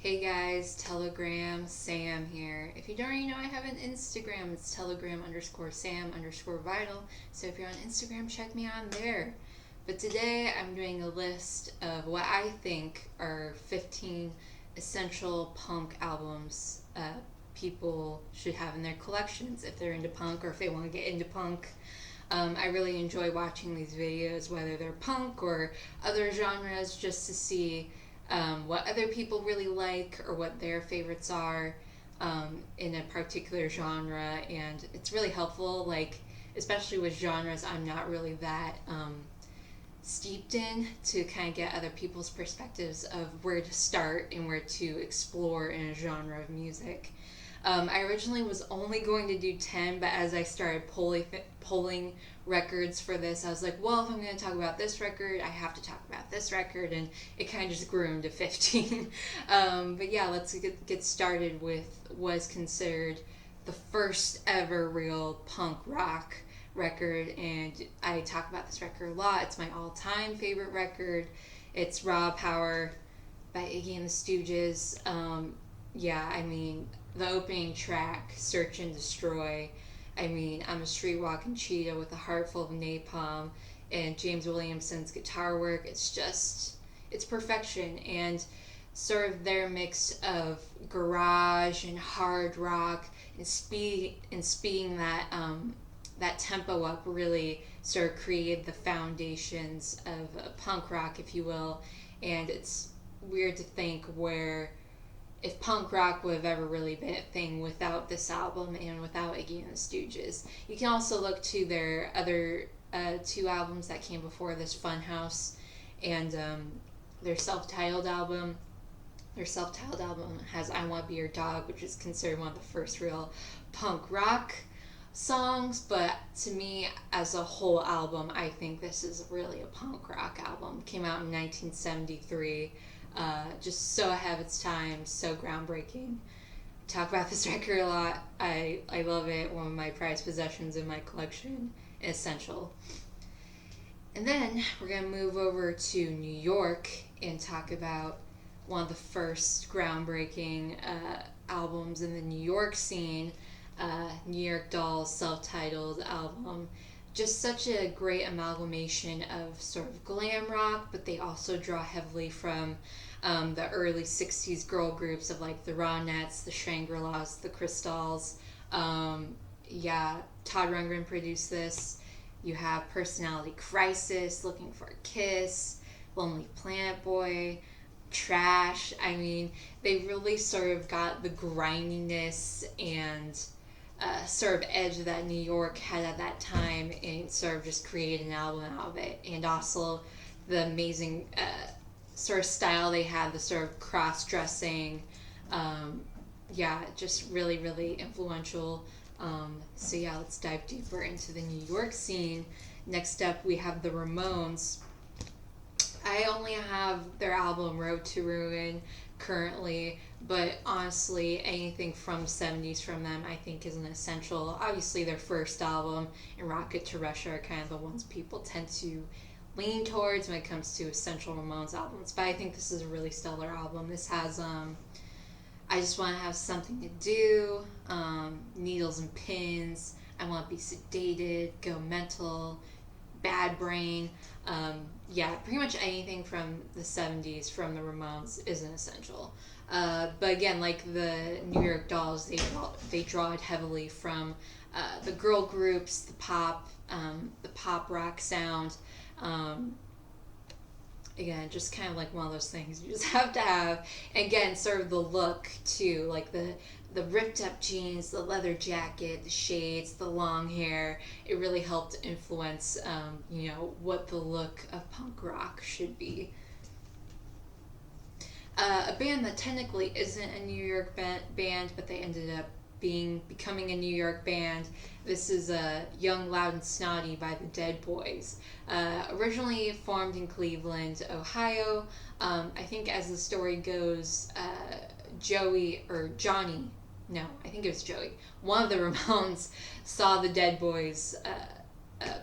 Hey guys, Telegram, Sam here. If you don't already know, I have an Instagram. It's telegram_Sam_vital. So if you're on Instagram, check me on there. But today I'm doing a list of what I think are 15 essential punk albums people should have in their collections if they're into punk or if they want to get into punk. I really enjoy watching these videos, whether they're punk or other genres, just to see what other people really like or what their favorites are in a particular genre. And it's really helpful, like, especially with genres I'm not really that steeped in, to kind of get other people's perspectives of where to start and where to explore in a genre of music. I originally was only going to do 10, but as I started polling records for this, I was like, well, if I'm going to talk about this record, I have to talk about this record, and it kind of just grew into 15. But yeah, let's get started with what is considered the first ever real punk rock record, and I talk about this record a lot. It's my all-time favorite record. It's Raw Power by Iggy and the Stooges. Yeah, I mean, the opening track, Search and Destroy. I mean, I'm a street walking cheetah with a heart full of napalm, and James Williamson's guitar work. It's perfection, and sort of their mix of garage and hard rock and speeding that tempo up really sort of created the foundations of punk rock, if you will. And it's weird to think where if punk rock would have ever really been a thing without this album and without Iggy and the Stooges. You can also look to their other two albums that came before this, Funhouse, and their self-titled album. Their self-titled album has I Want to Be Your Dog, which is considered one of the first real punk rock songs, but to me, as a whole album, I think this is really a punk rock album. Came out in 1973. Just so ahead of its time, so groundbreaking. Talk about this record a lot. I love it. One of my prized possessions in my collection. Essential. And then we're going to move over to New York and talk about one of the first groundbreaking albums in the New York scene, New York Dolls' self-titled album. Just such a great amalgamation of sort of glam rock, but they also draw heavily from the early 60s girl groups of like the Ronettes, the Shangri-Las, the Crystals. Yeah, Todd Rundgren produced this. You have Personality Crisis, Looking for a Kiss, Lonely Planet Boy, Trash. I mean, they really sort of got the griminess and sort of edge that New York had at that time, and sort of just created an album out of it. And also the amazing sort of style they had, the sort of cross-dressing. Yeah, just really, really influential. So yeah, let's dive deeper into the New York scene. Next up, we have the Ramones. I only have their album Road to Ruin currently, but honestly, anything from 70s from them I think is an essential. Obviously, their first album and Rocket to Russia are kind of the ones people tend to lean towards when it comes to essential Ramones albums, but I think this is a really stellar album. This has I Just Want to Have Something to Do, Needles and Pins, I Want to Be Sedated, Go Mental, Bad Brain. Yeah, pretty much anything from the 70s from the Ramones is an essential. But again, like the New York Dolls, they draw it heavily from the girl groups, the pop rock sound. Again, just kind of like one of those things you just have to have. And again, sort of the look too, like the ripped up jeans, the leather jacket, the shades, the long hair. It really helped influence, what the look of punk rock should be. A band that technically isn't a New York band, but they ended up becoming a New York band. This is Young, Loud, and Snotty by the Dead Boys. Originally formed in Cleveland, Ohio. I think as the story goes, Johnny, no, I think it was Joey, one of the Ramones saw the Dead Boys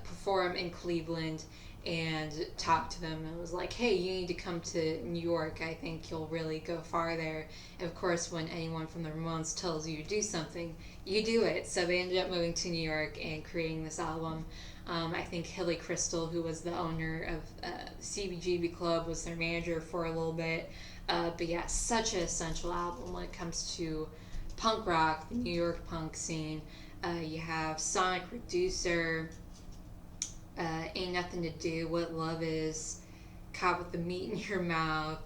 perform in Cleveland, and talked to them and was like, hey, you need to come to New York. I think you'll really go far there. And of course, when anyone from the Ramones tells you to do something, you do it. So they ended up moving to New York and creating this album. I think Hilly Crystal, who was the owner of CBGB Club, was their manager for a little bit. But yeah, such an essential album when it comes to punk rock, the New York punk scene. You have Sonic Reducer, Ain't Nothing to Do, What Love Is, Caught with the Meat in Your Mouth,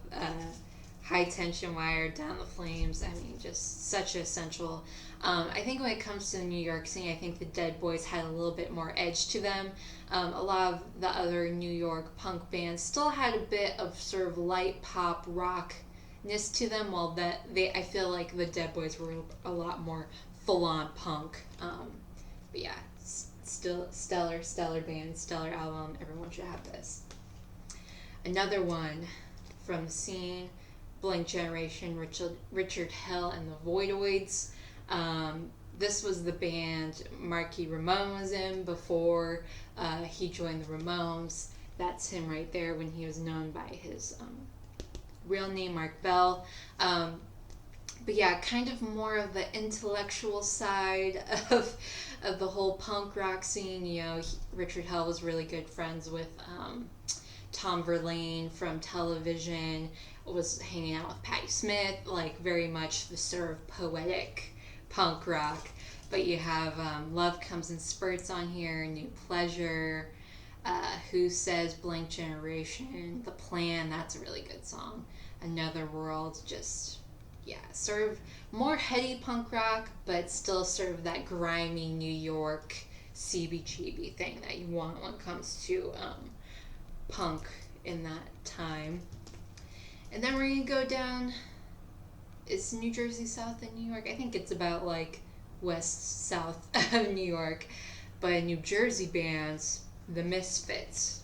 High Tension Wire, Down the Flames. I mean, just such essential. I think when it comes to the New York scene, I think the Dead Boys had a little bit more edge to them. A lot of the other New York punk bands still had a bit of sort of light pop rockness to them, while I feel like the Dead Boys were a lot more full-on punk. But yeah, still stellar band, stellar album. Everyone should have this. Another one from the scene, Blank Generation, Richard Hell and the Voidoids. This was the band Marky Ramone was in before he joined the Ramones. That's him right there when he was known by his real name, Mark Bell. But yeah, kind of more of the intellectual side of the whole punk rock scene. You know, Richard Hell was really good friends with Tom Verlaine from Television, was hanging out with Patti Smith, like very much the sort of poetic punk rock. But you have Love Comes in Spurts on here, New Pleasure, Who Says, Blank Generation, The Plan, that's a really good song. Another World, just, yeah, sort of more heady punk rock, but still sort of that grimy New York CBGB thing that you want when it comes to punk in that time. And then we're going to go down, is New Jersey south of New York? I think it's about like west south of New York. But New Jersey bands, the Misfits.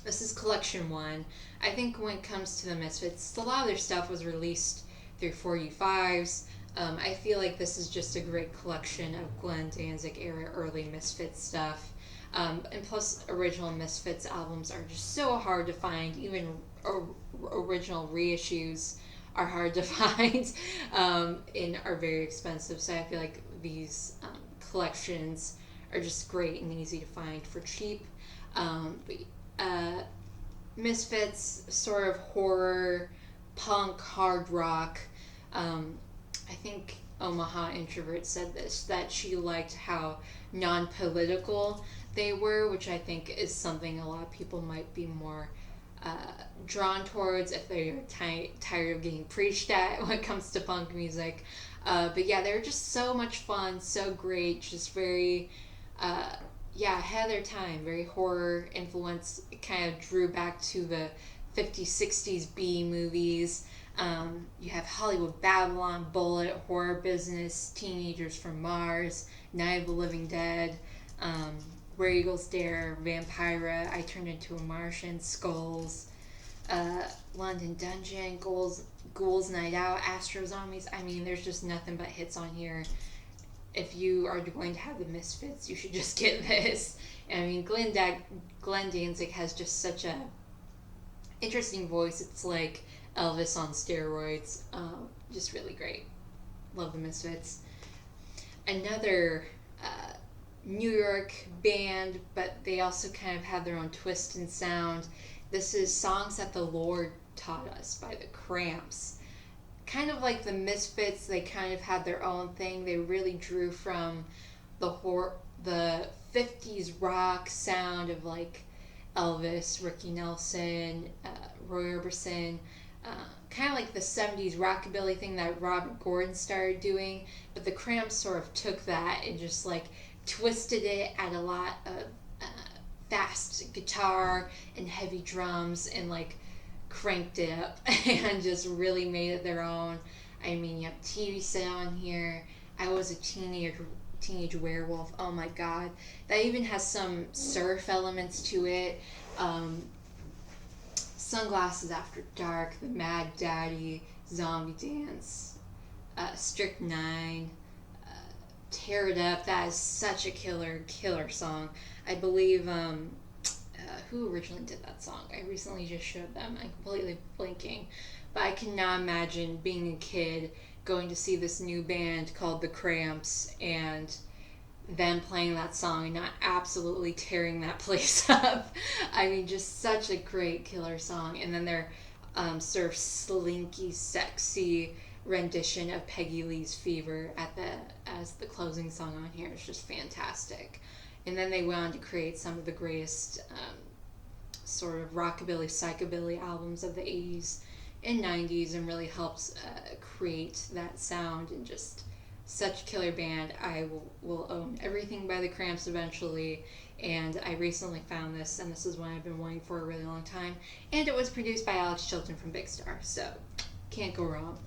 This is collection 1. I think when it comes to the Misfits, a lot of their stuff was released through 4U5s. I feel like this is just a great collection of Glenn Danzig era early Misfits stuff. And plus, original Misfits albums are just so hard to find. Even original reissues are hard to find and are very expensive. So I feel like these collections are just great and easy to find for cheap. Misfits, sort of horror, punk, hard rock. I think Omaha Introvert said this, that she liked how non-political they were, which I think is something a lot of people might be more drawn towards if they're tired of getting preached at when it comes to punk music. But yeah, they're just so much fun, so great, just very, ahead of their time, very horror influence. It kind of drew back to the 50s, 60s B movies. You have Hollywood Babylon, Bullet, Horror Business, Teenagers from Mars, Night of the Living Dead, Where Eagles Dare, Vampira, I Turned Into a Martian, Skulls, London Dungeon, Ghouls Night Out, Astro Zombies. I mean, there's just nothing but hits on here. If you are going to have the Misfits, you should just get this. I mean, Glenn Danzig has just such a interesting voice. It's like Elvis on steroids. Just really great. Love the Misfits. Another New York band, but they also kind of have their own twist and sound. This is Songs That the Lord Taught Us by the Cramps. Kind of like the Misfits, they kind of had their own thing. They really drew from the 50s rock sound of like Elvis, Ricky Nelson, Roy Orbison, kind of like the 70s rockabilly thing that Robert Gordon started doing, but the Cramps sort of took that and just like twisted it, at a lot of fast guitar and heavy drums, and like cranked it up and just really made it their own. I mean, you have TV Set on here, I Was a Teenage Werewolf, oh my god, that even has some surf elements to it. Sunglasses After Dark, The Mad Daddy, Zombie Dance, Strict 9, Tear It Up. That is such a killer song. I believe who originally did that song. I recently just showed them. I'm completely blanking. But I cannot imagine being a kid going to see this new band called The Cramps and them playing that song and not absolutely tearing that place up. I mean, just such a great killer song. And then their sort of slinky, sexy rendition of Peggy Lee's Fever as the closing song on here is just fantastic. And then they went on to create some of the greatest sort of rockabilly, psychobilly albums of the 80s and 90s, and really helps create that sound, and just such a killer band. I will own everything by the Cramps eventually, and I recently found this, and this is one I've been wanting for a really long time, and it was produced by Alex Chilton from Big Star, so can't go wrong.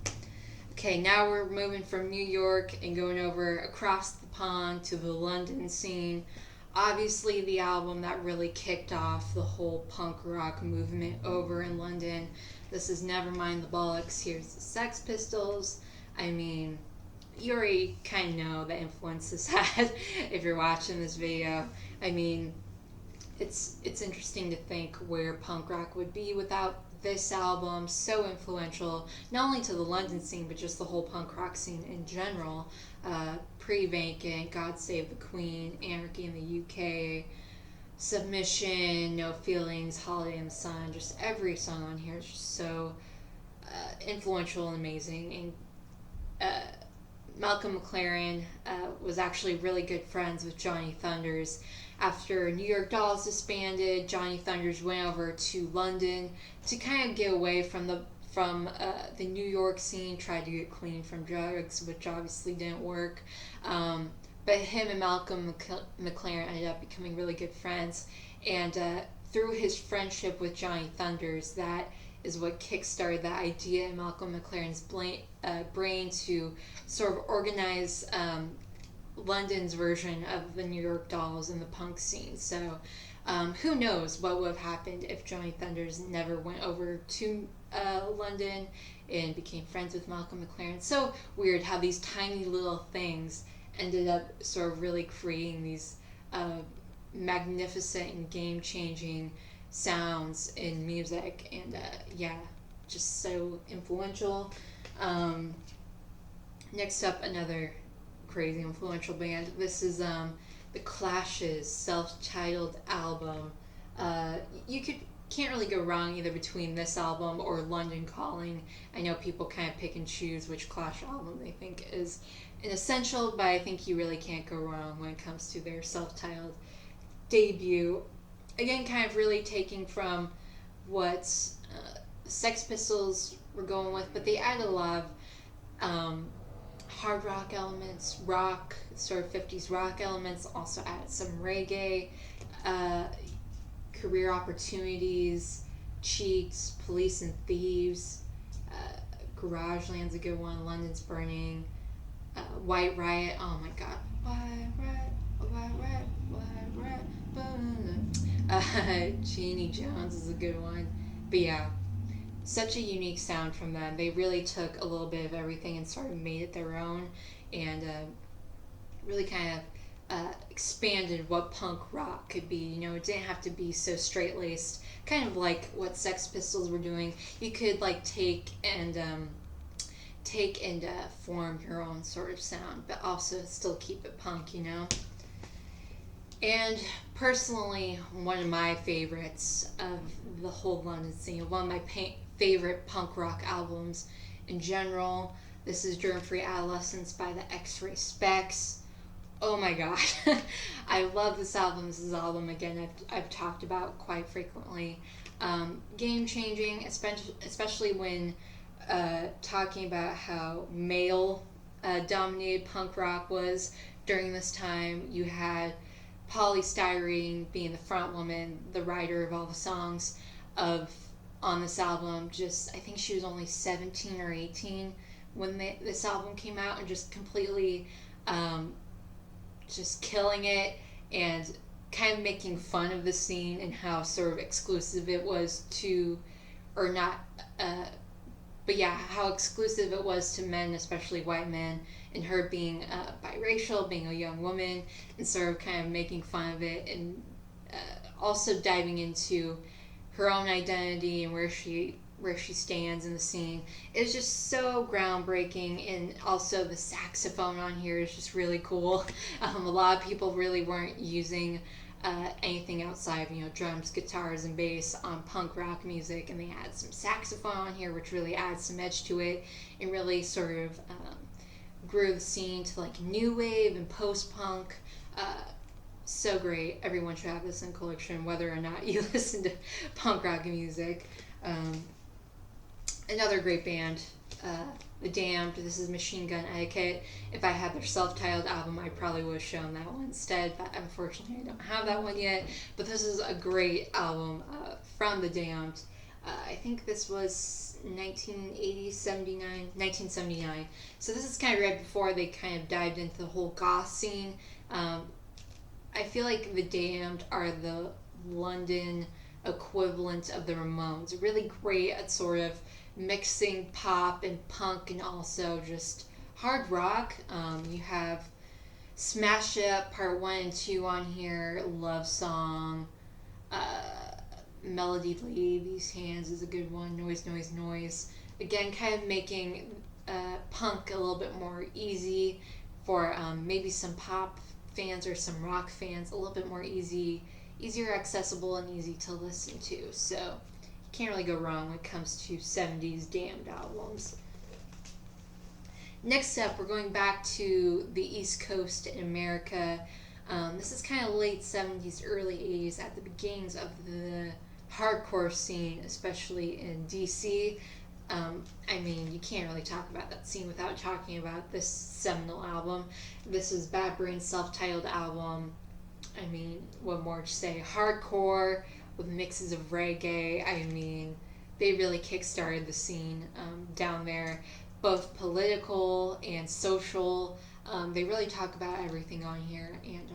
Okay, now we're moving from New York and going over across the pond to the London scene. Obviously, the album that really kicked off the whole punk rock movement over in London. This is Nevermind the Bollocks. Here's the Sex Pistols. I mean, you already kind of know the influence this had if you're watching this video. I mean, it's interesting to think where punk rock would be without this album. So influential, not only to the London scene, but just the whole punk rock scene in general. Pre-Vacant, God Save the Queen, Anarchy in the UK, Submission, No Feelings, Holiday in the Sun. Just every song on here is just so influential and amazing. And Malcolm McLaren was actually really good friends with Johnny Thunders. After New York Dolls disbanded, Johnny Thunders went over to London to kind of get away from the New York scene, tried to get clean from drugs, which obviously didn't work. But him and Malcolm McLaren ended up becoming really good friends. And through his friendship with Johnny Thunders, that is what kickstarted the idea in Malcolm McLaren's brain to sort of organize London's version of the New York Dolls and the punk scene. So who knows what would have happened if Johnny Thunders never went over to London and became friends with Malcolm McLaren. So weird how these tiny little things ended up sort of really creating these magnificent and game-changing sounds in music, and just so influential. Next up, another crazy influential band. This is the Clash's self-titled album. You can't really go wrong either between this album or London Calling. I know people kind of pick and choose which Clash album they think is an essential, but I think you really can't go wrong when it comes to their self-titled debut. Again, kind of really taking from what Sex Pistols were going with, but they added a lot of hard rock elements, rock, sort of 50s rock elements, also added some reggae, Career Opportunities, Cheats, Police and Thieves, Garageland's a good one, London's Burning, White Riot, oh my god, White Riot, Jeannie Jones is a good one. But yeah, such a unique sound from them. They really took a little bit of everything and sort of made it their own, and really kind of expanded what punk rock could be. You know, it didn't have to be so straight-laced, kind of like what Sex Pistols were doing. You could like take and form your own sort of sound, but also still keep it punk, you know? And personally, one of my favorites of the whole London scene, one of my favorite punk rock albums in general, this is Germ-Free Adolescence by the X-Ray Specs. Oh my god. I love this album. This is an album, again, I've talked about quite frequently. Game-changing, especially when talking about how male-dominated punk rock was during this time. You had Polly Styrene being the front woman, the writer of all the songs on this album. Just, I think she was only 17 or 18 when this album came out, and just completely just killing it, and kind of making fun of the scene and how sort of exclusive it was to, or not, but yeah, how exclusive it was to men, especially white men, and her being biracial, being a young woman, and sort of kind of making fun of it, and also diving into her own identity and where she stands in the scene is just so groundbreaking. And also the saxophone on here is just really cool. A lot of people really weren't using anything outside of, drums, guitars, and bass on punk rock music, and they add some saxophone on here, which really adds some edge to it and really sort of grew the scene to like new wave and post-punk. So great. Everyone should have this in collection, whether or not you listen to punk rock music. Another great band, The Damned. This is Machine Gun Etiquette. If I had their self-titled album, I probably would have shown that one instead, but unfortunately I don't have that one yet. But this is a great album from The Damned. I think this was 1979. So this is kind of right before they kind of dived into the whole goth scene. I feel like The Damned are the London equivalent of the Ramones. Really great at sort of mixing pop and punk and also just hard rock. You have Smash It Up Part 1 and 2 on here, Love Song, Melody Leave These Hands is a good one, Noise, Noise, Noise. Again, kind of making punk a little bit more easy for maybe some pop fans or some rock fans, a little bit more easier accessible and easy to listen to. So you can't really go wrong when it comes to 70s Damned albums. Next up, we're going back to the East Coast in America. This is kind of late 70s, early 80s, at the beginnings of the hardcore scene, especially in DC. I mean, you can't really talk about that scene without talking about this seminal album. This is Bad Brains' self-titled album. I mean, what more to say? Hardcore with mixes of reggae. I mean, they really kickstarted the scene down there, both political and social. They really talk about everything on here, and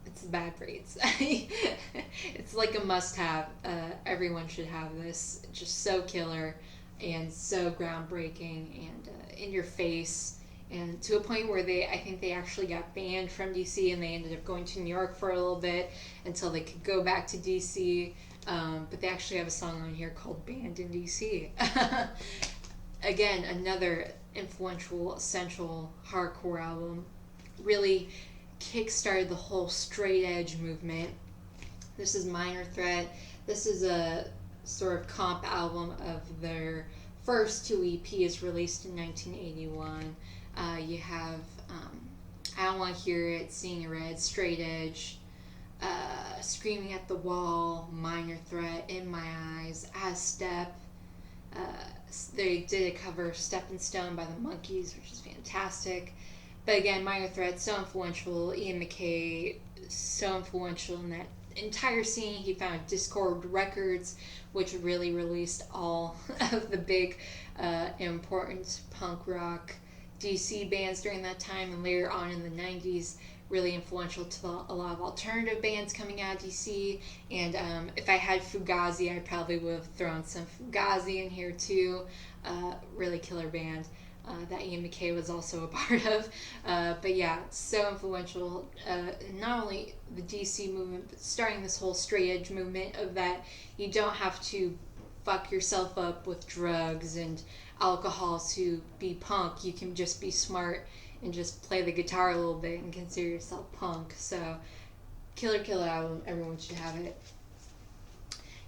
it's Bad Brains. It's like a must-have. Everyone should have this. Just so killer and so groundbreaking and in your face. And to a point where I think they actually got banned from DC, and they ended up going to New York for a little bit until they could go back to DC. But they actually have a song on here called Banned in DC. Again, another influential, essential hardcore album. Really kickstarted the whole straight edge movement. This is Minor Threat. This is a sort of comp album of their first 2 EPs released in 1981. You have I Don't Want to Hear It, Seeing Red, Straight Edge, Screaming at the Wall, Minor Threat, In My Eyes, As Step. They did a cover of Steppin' Stone by the Monkees, which is fantastic. But again, Minor Threat, so influential. Ian MacKaye, so influential in that entire scene. He founded Discord Records, which really released all of the big important punk rock DC bands during that time, and later on in the 90s, really influential to a lot of alternative bands coming out of DC. And if I had Fugazi, I probably would have thrown some Fugazi in here too. Really killer band that Ian MacKaye was also a part of. But yeah, so influential. Not only the DC movement, but starting this whole straight edge movement of that you don't have to fuck yourself up with drugs and alcohol to be punk. You can just be smart and just play the guitar a little bit and consider yourself punk. So killer album. Everyone should have it.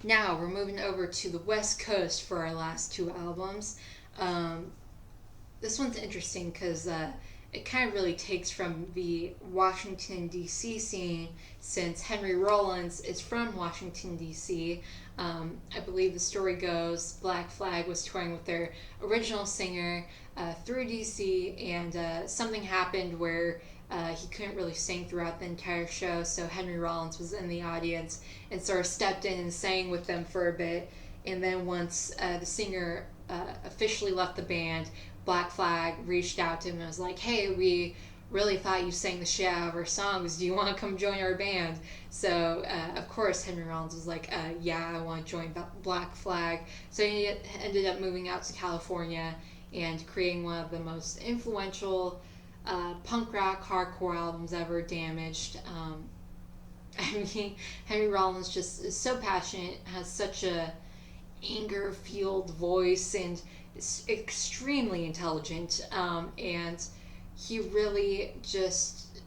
Now we're moving over to the West Coast for our last 2 albums. This one's interesting because it kind of really takes from the Washington, D.C. scene, since Henry Rollins is from Washington, D.C. I believe the story goes Black Flag was touring with their original singer through D.C., and something happened where he couldn't really sing throughout the entire show, so Henry Rollins was in the audience and sort of stepped in and sang with them for a bit. And then once the singer officially left the band, Black Flag reached out to him and was like, hey, we really thought you sang the shit out of our songs. Do you want to come join our band? So, of course, Henry Rollins was like, yeah, I want to join Black Flag. So he ended up moving out to California and creating one of the most influential punk rock hardcore albums ever, Damaged. I mean, Henry Rollins just is so passionate, has such a anger-fueled voice, and is extremely intelligent. And he really just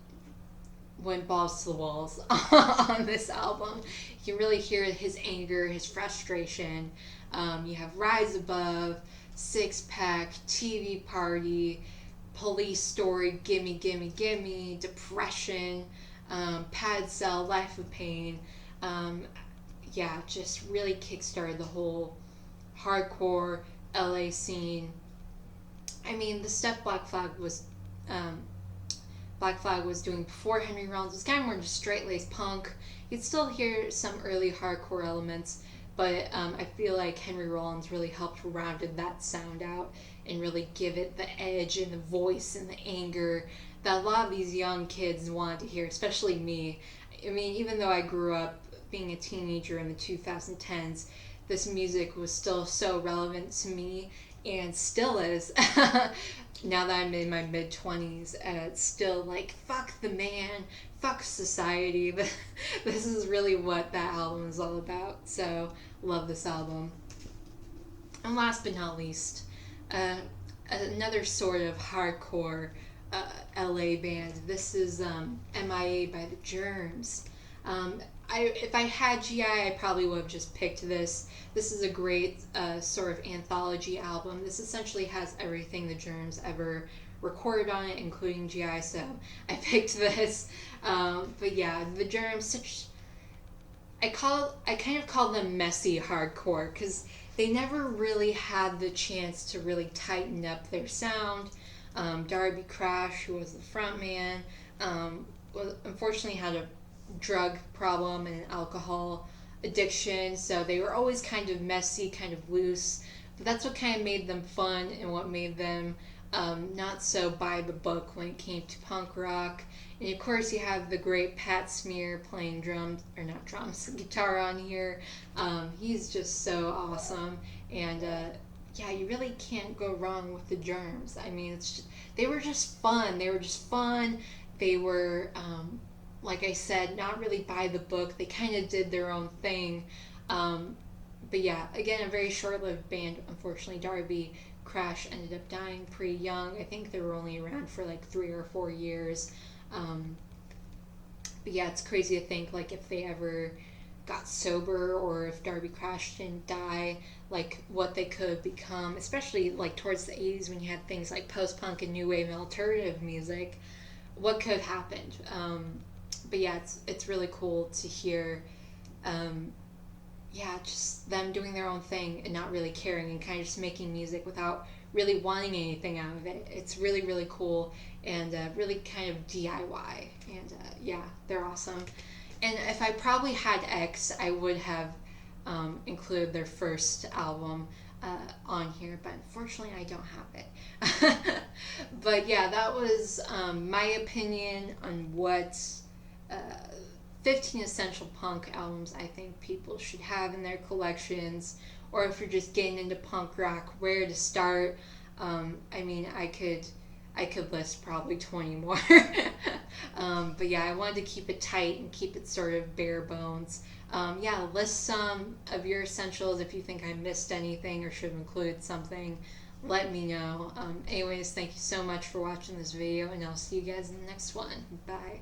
went balls to the walls on this album. You can really hear his anger, his frustration. You have Rise Above, Six Pack, TV Party, Police Story, Gimme, Gimme, Gimme, Depression, Pad Cell, Life of Pain. Yeah, just really kickstarted the whole hardcore LA scene. I mean, the stuff um, Black Flag was doing before Henry Rollins was kind of more just straight laced punk. You'd still hear some early hardcore elements, but I feel like Henry Rollins really helped rounded that sound out and really give it the edge and the voice and the anger that a lot of these young kids wanted to hear, especially me. I mean, even though I grew up being a teenager in the 2010s, this music was still so relevant to me and still is. Now that I'm in my mid 20s, it's still like, fuck the man, fuck society. But this is really what that album is all about. So, love this album. And last but not least, another sort of hardcore LA band. This is MIA by the Germs. If I had GI, I probably would have just picked this. This is a great sort of anthology album. This essentially has everything the Germs ever recorded on it, including GI, so I picked this. But yeah, the Germs, I kind of call them messy hardcore, because they never really had the chance to really tighten up their sound. Darby Crash, who was the frontman, unfortunately had a drug problem and alcohol addiction, so they were always kind of messy, kind of loose, but that's what kind of made them fun and what made them not so by the book when it came to punk rock. And of course you have the great Pat Smear playing guitar on here. He's just so awesome, and yeah, you really can't go wrong with the Germs. I mean, they were just fun. They were like I said, not really by the book. They kind of did their own thing. But yeah, again, a very short-lived band. Unfortunately, Darby Crash ended up dying pretty young. I think they were only around for like 3 or 4 years. But yeah, it's crazy to think like if they ever got sober, or if Darby Crash didn't die, like what they could have become, especially like towards the 80s when you had things like post-punk and new wave and alternative music. What could have happened? But yeah, it's really cool to hear, yeah, just them doing their own thing and not really caring, and kind of just making music without really wanting anything out of it. It's really, really cool, and really kind of DIY. And yeah, they're awesome. And if I probably had X, I would have included their first album on here, but unfortunately I don't have it. But yeah, that was my opinion on what 15 essential punk albums I think people should have in their collections, or if you're just getting into punk rock, where to start. I mean, I could list probably 20 more. But yeah, I wanted to keep it tight and keep it sort of bare bones. Yeah, list some of your essentials. If you think I missed anything or should have included something, let me know. Anyways, thank you so much for watching this video, and I'll see you guys in the next one. Bye.